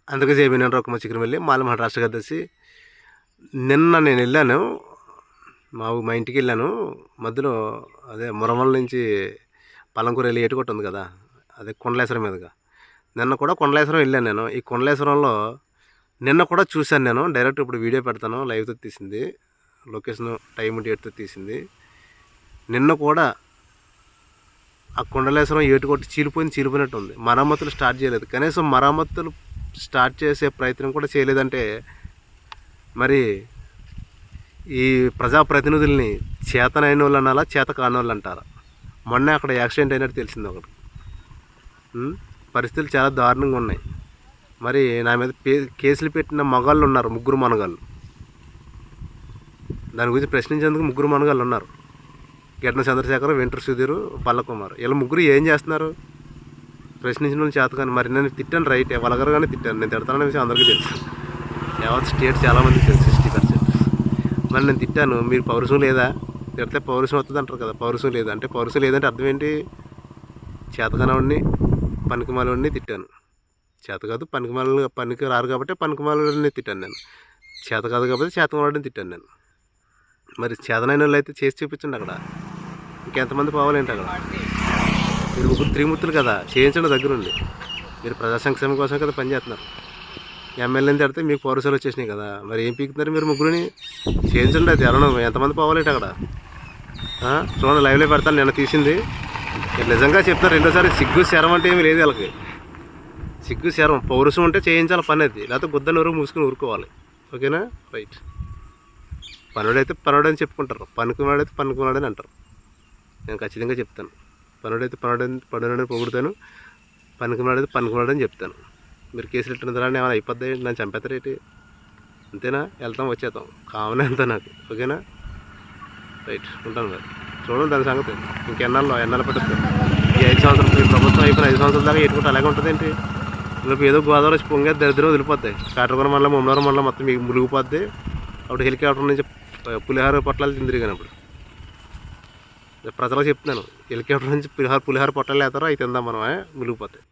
అందుకే చేయబోయినాను రొక్కమ చికెన్ వెళ్ళి మాల మహారాష్ట్ర కదేసి నిన్న నేను వెళ్ళాను మా ఇంటికి వెళ్ళాను. మధ్యలో అదే మురమల నుంచి పలంకూరు వెళ్ళి ఏటుకొట్టు ఉంది కదా, అదే కొండలేశ్వరం మీదుగా. నిన్న కూడా కొండలేశ్వరం వెళ్ళాను నేను. ఈ కొండలేశ్వరంలో నిన్న కూడా చూశాను నేను. డైరెక్ట్ ఇప్పుడు వీడియో పెడతాను, లైవ్తో తీసింది, లొకేషన్ టైం డేట్తో తీసింది. నిన్న కూడా ఆ కొండలేశ్వరం ఏటుకొట్టి చీలిపోయినట్టు ఉంది. మరమ్మతులు స్టార్ట్ చేయలేదు. కనీసం మరమ్మతులు స్టార్ట్ చేసే ప్రయత్నం కూడా చేయలేదంటే మరి ఈ ప్రజాప్రతినిధుల్ని చేతనైన వాళ్ళు అనాలా, చేత కాని వాళ్ళు అంటారా? మొన్న అక్కడ యాక్సిడెంట్ అయినట్టు తెలిసింది ఒకటి. పరిస్థితులు చాలా దారుణంగా ఉన్నాయి. మరి నా మీద కేసులు పెట్టిన మగాళ్ళు ఉన్నారు, 3 మనగాళ్ళు. దాని గురించి ప్రశ్నించేందుకు 3 మనగాళ్ళు ఉన్నారు. గిడ్న చంద్రశేఖర్, వెంట్రు సుధీర్, బల్లకుమార్. వీళ్ళ 3 ఏం చేస్తున్నారు? ప్రశ్నించిన వాళ్ళు చేత కానీ. మరి నేను తిట్టాను, రైటే, వలగరగానే తిట్టాను. నేను తిడతాననే విషయం అందరికీ తెలుసు. యావత్ స్టేట్ చాలామందికి తెలుసు, 60%. మరి నేను తిట్టాను, మీరు పౌరుషం లేదా? తిడితే పౌరుషం వస్తుంది అంటారు కదా, పౌరుషం లేదా అంటే పౌరుషం లేదంటే అర్థం ఏంటి? చేతగానవాడిని, పనికిమాలని తిట్టాను. చేత కాదు, పనికి రారు కాబట్టి పనికిమాలని తిట్టాను నేను. చేత కాదు కాబట్టి చేతగానవాడిని తిట్టాను నేను. మరి చేతనైన వాళ్ళు అయితే చేసి చూపించండి అక్కడ. ఇంకెంతమంది పోవాలేంటి అక్కడ? మీరు 3 త్రిమూర్తులు కదా, చేయించండి దగ్గరుండి. మీరు ప్రజా సంక్షేమం కోసం కదా పనిచేస్తున్నారు. ఎమ్మెల్యేని తిడితే మీకు పౌరుషాలు వచ్చేసినాయి కదా, మరి ఏం పీకుతున్నారు మీరు 3ని? చేయించండి. అది ఎవరన్నా ఎంతమంది పోవాలేంటి అక్కడ? చూడండి, లైవ్లో పెడతాను. నిన్న తీసింది. నిజంగా చెప్తాను, రెండోసారి సిగ్గు శరం అంటే ఏమీ లేదు వాళ్ళకి. సిగ్గు శరం, పౌరుషం ఉంటే చేయించాలి పని. అది లేకపోతే గుద్ద నోరు మూసుకుని ఊరుకోవాలి. ఓకేనా? రైట్. పనుడైతే పనుడని చెప్పుకుంటారు, పనికిమాడైతే పనికిమాడని అంటారు. నేను ఖచ్చితంగా చెప్తాను. పనుడైతే పనుడని పొగుడుతాను, పనికిమాడైతే పనికిమాడని చెప్తాను. మీరు కేసులు ఎట్టిన ద్వారా ఏమైనా అయిపోద్ది, నన్ను చంపేస్తారేంటి? అంతేనా? వెళ్తాం వచ్చేద్దాం, కామన్ అంతా నాకు. ఓకేనా? రైట్, ఉంటాను. మరి చూడండి దాని సంగతి. ఎన్నాళ్ళు పడుతుంది? ఈ 5 సంవత్సరాలు ప్రభుత్వం అయిపోయిన 5 సంవత్సరాల దాకా ఎట్టుకుంటే అలాగే ఉంటుంది ఏంటి? రేపు ఏదో గోదావరి వచ్చి పొంగే దరిద్రం వదిలిపోతాయి. కాటరగొన మండలం, ముమ్మనవరం మండలం మొత్తం మీకు మునిగిపోద్ది. అప్పుడు హెలికాప్టర్ నుంచి పులిహార పొట్లాలు తిందిరిగాను. ప్రజలకు చెప్తున్నాను, హెలికాప్టర్ నుంచి పులిహార పొట్టాలు వేస్తారో అవి తిందాం మనం, మునిగిపోతాయి.